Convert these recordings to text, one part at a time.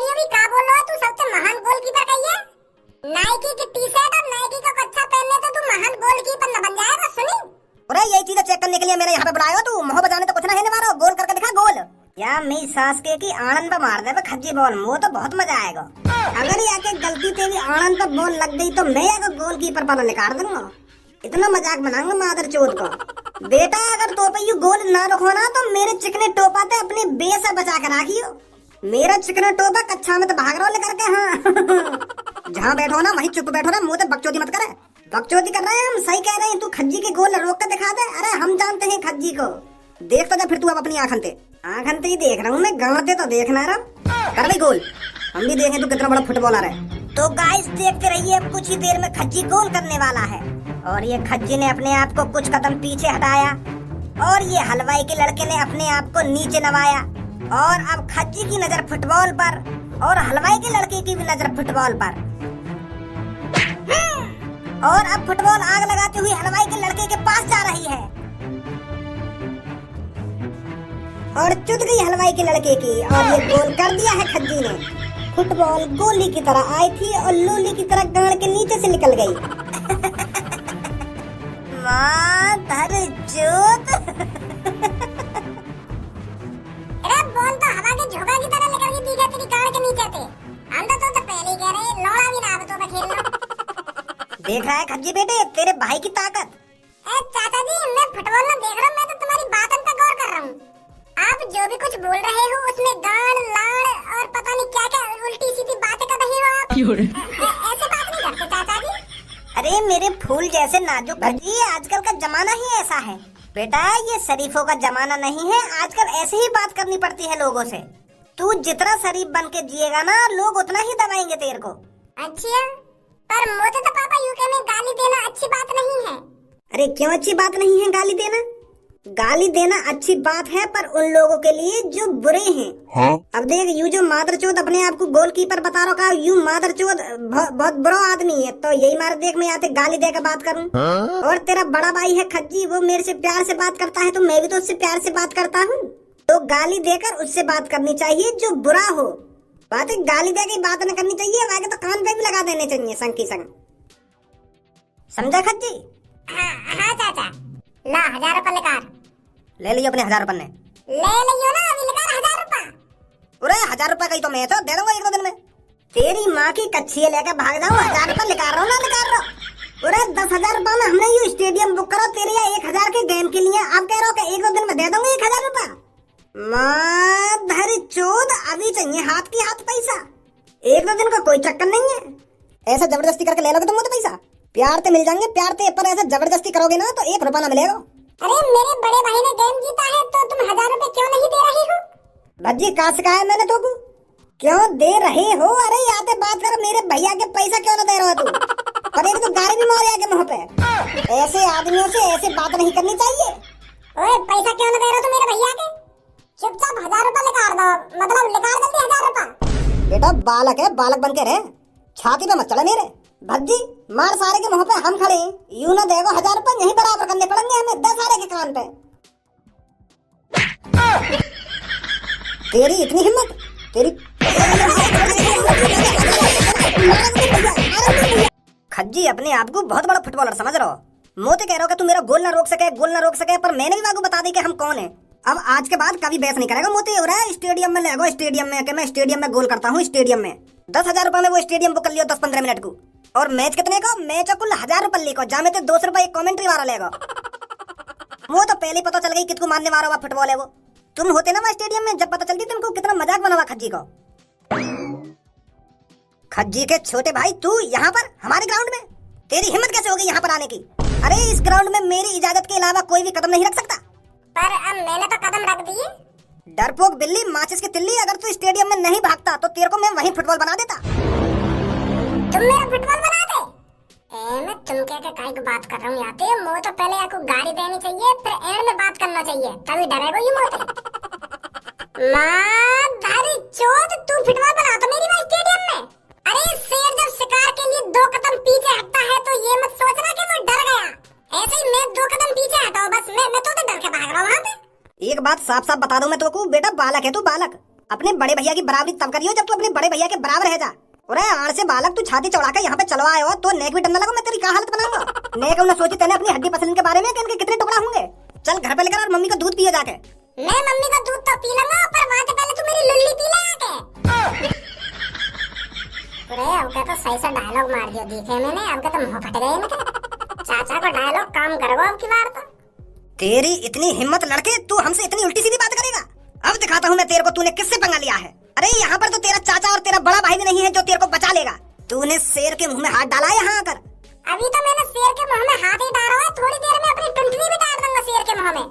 बोलियो भी का बोल रहा है तू सबसे महान गोलकीपर कहिए। नाइकी की टी शर्ट और नाइकी का कच्छा पहनने तो तू महान गोलकीपर न बन जाएगा सुनी। अरे यही चीज चेक करने के लिए मेरे यहाँ पे बुलाया हो तू। मोह बजाने तो कुछ ना है मारो, गोल करके दिखा गोल। या मेरी सास के की आनंद पे मार दे खज्जी बॉल, मुँह तो बहुत मजा आएगा। अगर ये गलती से भी आनंद पे बॉल लग गई तो मैं अगर गोलकीपर पर निकाल दूंगा। इतना मजाक बनाऊंगा मादर चोद को। बेटा अगर तो पे यू गोल ना रखो ना तो मेरे चिकने टोपा ते अपने बे से बचा कर रखियो। मेरा चिकना टोपा कच्छा में तो भाग रहा लेकर के। हाँ जहाँ बैठो ना वहीं चुप बैठो ना, मुँह ते बकचोदी मत करे। बकचोदी कर रहे हैं हम, सही कह रहे हैं। तू खज्जी के गोल रोक कर दिखा दे। अरे हम जानते हैं खज्जी को। देख तो जा फिर तू अब अपनी आँखन ही देख रहा हूँ मैं, गाँव तो देखना रहा कर भाई गोल। हम भी देखें तू कितना बड़ा फुटबॉलर है। तो गाइस देखते रहिए, अब कुछ ही देर में खज्जी गोल करने वाला है। और ये खज्जी ने अपने आप को कुछ कदम पीछे हटाया और ये हलवाई के लड़के ने अपने आप को नीचे नवाया। और अब खज्जी की नजर फुटबॉल पर और हलवाई के लड़के की भी नजर फुटबॉल पर। और अब फुटबॉल आग लगाते हुए हलवाई के लड़के के पास जा रही है और चुद गई हलवाई के लड़के की। और ये गोल कर दिया है खज्जी ने। फुटबॉल गोली की तरह आई थी और लोली की तरह गाड़ के नीचे से निकल गई। माधर चोद। अरे बॉल तो हवा के झोंका की तरह निकल गई दिखा तेरी गाड़ के नीचे से। हम तो पहले ही कह रहे लौड़ा भी ना तो खेलना। देख रहा है खज्जी बेटे तेरे भाई की ताकत। चाचा जी मैं फुटबॉल ना देख रहा हूँ, मैं तो तुम्हारी बातों पर गौर कर रहा हूँ। आप जो भी कुछ बोल रहे हो उसमें गाड़ लाड़ और पता नहीं क्या क्या उल्टी सीधी बातें कर रही हो आप। ऐसे बात नहीं करते चाचा जी। अरे मेरे फूल जैसे नाजुक भज्जी, आजकल का जमाना ही ऐसा है बेटा। ये शरीफों का जमाना नहीं है, आजकल ऐसे ही बात करनी पड़ती है लोगों से। तू जितना शरीफ बन के जिएगा ना लोग उतना ही दबाएंगे तेरे को। अच्छा पर मुझे तो पापा यूके में गाली देना अच्छी बात नहीं है। अरे क्यों अच्छी बात नहीं है गाली देना? गाली देना अच्छी बात है पर उन लोगों के लिए जो बुरे हैं। हाँ? अब देख यू जो मादरचोद अपने आप को गोलकीपर बता रहा है, यू मादरचोद बहुत बुरा आदमी है। तो यही मार देख मैं यहाँ गाली देकर बात करूँ। हाँ? और तेरा बड़ा भाई है खज्जी, वो मेरे से प्यार से बात करता है तो मैं भी तो उससे प्यार से बात करता हूँ। तो गाली देकर उससे बात करनी चाहिए जो बुरा हो। बात है गाली देकर बात न करनी चाहिए, आगे तो कान पे भी लगा देने चाहिए संग की संग। समझा खज्जी? हाँ चाचा। ला 1000 रुपए निकाल। ले लियो अपने 1000 रुपए। ले लियो ना अभी निकाल 1000 रुपए। अरे 1000 रुपए का ही तो मैं तो दे दूंगा 1-2 दिन में। तेरी माँ की कच्छी लेकर भाग जाऊँ, 1000 रुपए निकाल रहा हूँ ना निकाल रहा हूँ। अरे 10,000 रुपए में हमने ये स्टेडियम बुक करा तेरे यहाँ 1000 के गेम के लिए। अब कह रहा हूँ 1-2 दिन में दे दूंगा 1000 रुपए। माधर चोद अभी चाहिए हाथ की हाथ पैसा। 1-2 दिन का कोई चक्कर नहीं है। ऐसा जबरदस्ती करके ले लोगे तुम तो पैसा प्यार ते मिल जाएंगे प्यार ते, पर ऐसा जबरदस्ती करोगे ना तो 1 रुपया ना मिलेगा। अरे मेरे बड़े भाई ने गेम जीता है तो तुम 1000 रुपए क्यों नहीं दे रही हो? भज्जी कहाँ सिखाया मैंने तो क्यों दे रहे हो? अरे आते बात कर, मेरे भैया के पैसा क्यों ना दे रहे हो तू? पर एक तो गाड़ी भी मार आगे मुंह पे। ऐसे आदमियों से ऐसे बात नहीं करनी चाहिए। ओए पैसा क्यों ना दे रहे हो तुम मेरे भैया के? चुपचाप 1000 रुपए निकाल दो, मतलब निकाल जल्दी 1000 रुपए। बेटा बालक है, बालक बन के रहे, छाती पे मत चढ़े मेरे। भज्जी मार सारे के मुंह पे हम खड़े, यूं ना देगो 1000 रुपए यही बराबर करने पड़ेंगे हमें 10 सारे के कान पे। तेरी इतनी हिम्मत तेरी। खज्जी अपने आप को बहुत बड़ा फुटबॉलर समझ रहा हो। मोते कह रहा हो कि तू मेरा गोल ना रोक सके, गोल ना रोक सके, पर मैंने भी आपको बता दी कि हम कौन है। अब आज के बाद कभी बहस नहीं करेगा मोते। हो रहा है स्टेडियम में लगो, स्टेडियम में कि मैं स्टेडियम में गोल करता हूँ। स्टेडियम में 10,000 रुपए में वो स्टेडियम बुक कर लियो 10-15 मिनट को। और मैच कितने का? मैच कुल 1000 रुपए को, जामे तो 200 रुपए एक कमेंट्री वाला लेगा। वो तो पहले पता चल गई कितको मारने वाला हुआ फुटबॉल है वो। तुम होते ना वहाँ स्टेडियम में, जब पता चलती तुमको कितना मजाक बना हुआ खज्जी को। खज्जी के छोटे भाई तू यहाँ पर हमारे ग्राउंड में, तेरी हिम्मत कैसे होगी यहाँ पर आने की? अरे इस ग्राउंड में मेरी इजाजत के अलावा कोई भी कदम नहीं रख सकता। पर अब मैंने तो कदम रख दिए। डरपोक बिल्ली, माचिस की तिल्ली, अगर तू स्टेडियम में नहीं भागता तो तेरे को मैं वहीं फुटबॉल बना देता। तुम मेरा फुटबॉल बना दे? मैं तुम क्या काय को बात कर रहा हूँ आते हो। तो पहले आपको गाड़ी देनी चाहिए फिर एंड में बात करना चाहिए, तभी डरेगा ये मोते। माधर चोद तू फुटबॉल बना तो मेरी वहाँ स्टेडियम में। अरे शेर जब शिकार के लिए 2 कदम पीछे हटता है तो ये मत सोचना कि वो डर गया। ऐसे ही मैं 2 कदम पीछे हटाओ बस, मैं तो डर के भाग रहा हूँ वहाँ पे। एक बात साफ साफ बता दूं मैं तुमको, बेटा बालक है तू बालक। अपने बड़े भैया की बराबरी तब करियो जब तू अपने बड़े भैया के बराबर है जा। अरे आड़ से बालक, तू छाती चौड़ा के यहाँ पे चलवा आयो तो नेक भी डरने लगा, मैं तेरी क्या हालत बनाऊंगा। नेक उन्हें सोची तेने अपनी हड्डी पसंद के बारे में कि इनके कितने टुकड़ा होंगे। चल घर पे लेकर और मम्मी का दूध पिए जाके। मैं मम्मी का दूध तो पी लूंगा, पर वहाँ से पहले तू मेरी लुल्ली पी ले आके। अरे अब का तो सही सा डायलॉग मार दिया दिखे मैंने, अब का तो मुंह फट गए इनके। चाचा को डायलॉग काम करो अब की बार तो। तेरी इतनी हिम्मत लड़के, तू हमसे इतनी उल्टी सीधी बात करेगा। अब दिखाता हूँ मैं तेरे को तूने किससे पंगा लिया है। अरे यहाँ पर तो तेरा चाचा और तेरा बड़ा भाई भी नहीं है जो तेरे को बचा लेगा। तूने शेर के मुंह में हाथ डाला यहाँ आकर। अभी तो मैंने शेर के मुंह में हाथ ही डाला है, थोड़ी देर में अपनी टुंटली भी डाल दूंगा शेर के मुंह में।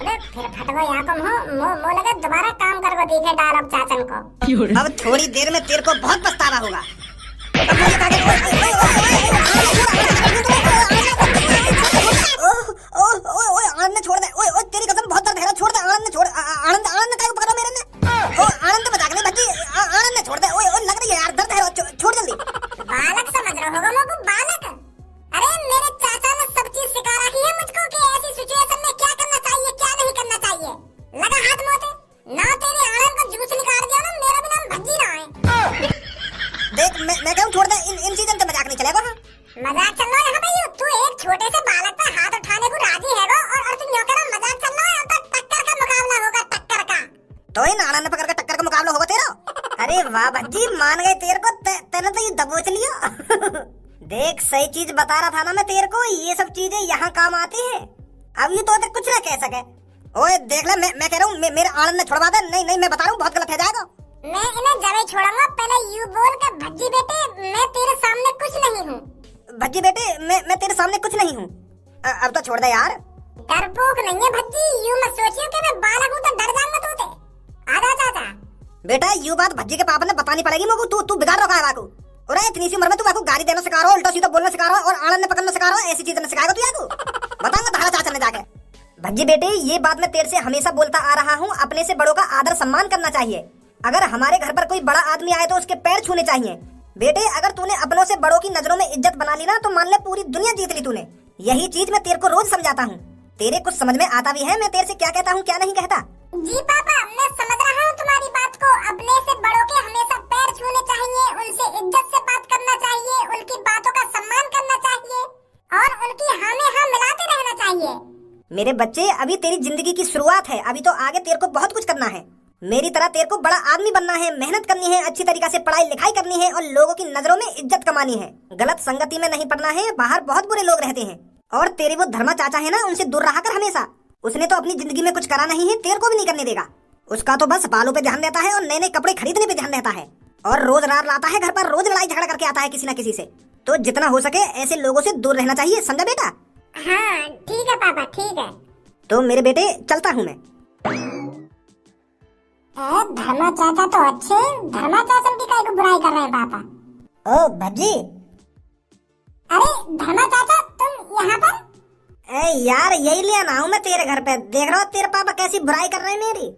अरे फिर फटवा यहाँ को मुंह लगा, दोबारा काम कर को दिखे डायलॉग चाचन को। अब थोड़ी देर में तेरे को बहुत पछतावा होगा। आनंद छोड़ दे, ओए तेरी कसम बहुत दर्द है, छोड़ दे आनंद, छोड़। आनंद का पकड़ो मेरे ने। ओ आनंद बचा के ले भज्जी, आनंद ने छोड़ दे। ओए लग रही है यार, दर्द है, छोड़ जल्दी। बालक समझ रहे होगा लोगों, बालक। अरे मेरे चाचा ने सब चीज सिखा रखी है मुझको कि ऐसी सिचुएशन में क्या करना चाहिए, क्या नहीं करना चाहिए। लगा हाथ मोते ना, तेरे आनंद को जूस निकाल दिया ना, मेरा भी नाम भज्जी ना है। देख मैं कहूँ छोड़ दे, इन चीजों से मजाक नहीं चलेगा। मजाक चल रहा है यहाँ पे, तू एक छोटे से बालक पे हाथ उठाने को राजी है और तू यूं कह रहा मजाक चल रहा है। अब तो टक्कर का मुकाबला होगा, टक्कर का। तो इन आनंद पकड़ के टक्कर का मुकाबला होगा तेरा। अरे वाह भज्जी, मान गए तेरे को, तेने तो ये दबोच लिया। देख सही चीज बता रहा था ना मैं तेरे को, ये सब चीजें यहाँ काम आती है। अब ये तो कुछ ना कह सके। ओए देख ले, मैं कह रहा हूँ मेरे आनंद ने छुड़वा दे। नहीं मैं बता रहा हूँ बहुत गलत है जाएगा। मैं इन्हें जब छोड़ूंगा, पहले यू बोल के भज्जी बेटे मैं तेरे सामने कुछ नहीं हूँ। भज्जी बेटे मैं तेरे सामने कुछ नहीं हूँ। अब तो छोड़ दे यार। डरपोक नहीं है भज्जी, यूं मत सोचियो कि मैं बालक हूँ तो डर जाऊंगा तू। आजा चाचा। बेटा यू बात भज्जी के पापा ने बतानी पड़ेगी मुझको। तू बिगाड़ रखा है वाकू। और इतनी सी उम्र में तू वाकू गाड़ी देना सिखा रहा हो, उल्टा सीधा बोलना सिखा रहा हो और आनंद ने पकड़ना सिखा रहा हो, ऐसी चीजें सिखाएगा तू याकू। बताऊंगा तारा चाचा ने जाके। भज्जी बेटे ये बात मैं तेरे से हमेशा बोलता आ रहा हूँ, अपने से बड़ों का आदर सम्मान करना चाहिए। अगर हमारे घर पर कोई बड़ा आदमी आए तो उसके पैर छूने चाहिए। बेटे अगर तूने अपनों से बड़ों की नजरों में इज्जत बना ली ना, तो मान ले पूरी दुनिया जीत ली तूने। यही चीज मैं तेरे को रोज समझाता हूँ, तेरे कुछ समझ में आता भी है मैं तेरे से क्या कहता हूँ क्या नहीं कहता। जी पापा मैं समझ रहा हूँ तुम्हारी बात को। अपने से बड़ों के हमेशा पैर छूने चाहिए, उनसे इज्जत से बात करना चाहिए, उनकी बातों का सम्मान करना चाहिए और उनकी हाँ में हाँ मिलाते रहना चाहिए। मेरे बच्चे अभी तेरी जिंदगी की शुरुआत है, अभी तो आगे तेरे को बहुत कुछ करना है। मेरी तरह तेरे को बड़ा आदमी बनना है, मेहनत करनी है, अच्छी तरीके से पढ़ाई लिखाई करनी है और लोगों की नजरों में इज्जत कमानी है। गलत संगति में नहीं पड़ना है, बाहर बहुत बुरे लोग रहते हैं। और तेरे वो धर्मा चाचा है ना, उनसे दूर रहा कर हमेशा। उसने तो अपनी जिंदगी में कुछ करा नहीं है, तेरे को भी नहीं करने देगा। उसका तो बस बालों पे ध्यान रहता है और नए नए कपड़े खरीदने पे ध्यान रहता है और रोज रात लाता है घर पर, रोज लड़ाई झगड़ा करके आता है किसी न किसी से। तो जितना हो सके ऐसे लोगों से दूर रहना चाहिए, समझा बेटा। हाँ ठीक है पापा ठीक है। तो मेरे बेटे चलता हूँ मैं। धर्मा चाचा तो अच्छे, धर्मा चाचा की काय को बुराई कर रहे हैं पापा। ओ भज्जी। अरे धर्मा चाचा तुम यहाँ पर? यार यही ले आना हूँ मैं तेरे घर पे, देख रहा हूँ तेरे पापा कैसी बुराई कर रहे हैं मेरी।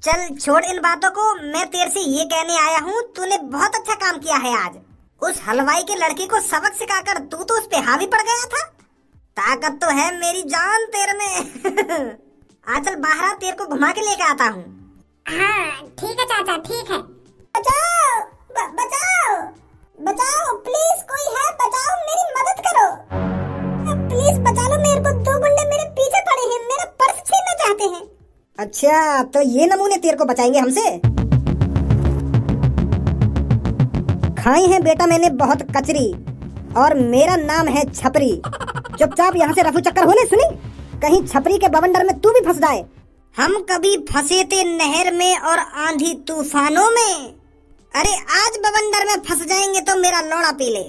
चल छोड़ इन बातों को, मैं तेरे से ये कहने आया हूँ तूने बहुत अच्छा काम किया है आज। उस हलवाई की लड़की को सबक सिखाकर तू तो उस पे हावी पड़ गया था। ताकत तो है मेरी जान तेरे में। आज चल बाहर तेरे को घुमा के लेके आता हूँ। हाँ ठीक है चाचा ठीक है। बचाओ बचाओ बचाओ प्लीज, कोई है बचाओ, मेरी मदद करो प्लीज, बचा लो मेरे को। दो गुंडे मेरे पीछे पड़े हैं, मेरा पर्स छीनना चाहते हैं। अच्छा तो ये नमूने तेरे को बचाएंगे हमसे। खाई है बेटा मैंने बहुत कचरी और मेरा नाम है छपरी। चुपचाप यहाँ से रफू चक्कर होने सुनी, कहीं छपरी के बवंडर में तू भी फंस जाए। हम कभी फंसे थे नहर में और आंधी तूफानों में, अरे आज बवंडर में फंस जाएंगे तो मेरा लौड़ा पी ले।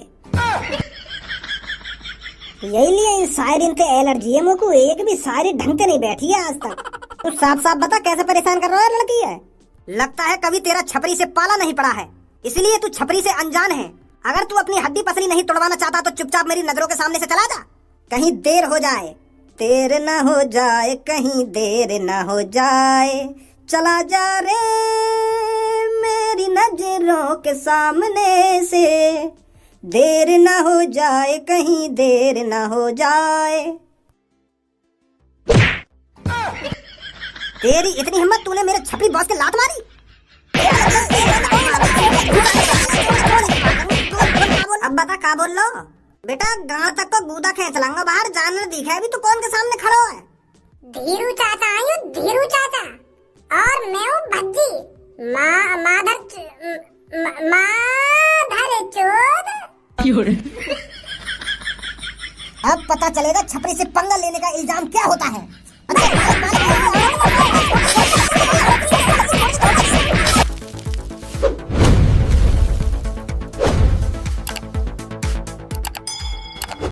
यही लिए इन शायरी से एलर्जी है मुझको, एक भी शायरी ढंग से नहीं बैठी है आज तक। तू साफ साफ बता कैसे परेशान कर रहा है लड़की है। लगता है कभी तेरा छपरी से पाला नहीं पड़ा है, इसलिए तू छपरी से अनजान है। अगर तू अपनी हड्डी पसली नहीं तोड़वाना चाहता तो चुपचाप मेरी नजरों के सामने से चला जा, कहीं देर हो जाए। देर न हो जाए, कहीं देर न हो जाए, चला जा रे मेरी नजरों के सामने से, देर न हो जाए, कहीं देर न हो जाए। तेरी इतनी हिम्मत, तूने मेरे छपरी बॉस के लात मारी? अब बता का बोल लो बेटा, गांव तक को गूदा खींच लाऊंगा बाहर, जानवर दिखा है भी तू कौन के सामने खड़ो है? धीरू चाचा आयु, धीरू चाचा, और मैं हूँ भज्जी, माधर चोद। अब पता चलेगा छपरी से पंगा लेने का इल्जाम क्या होता है।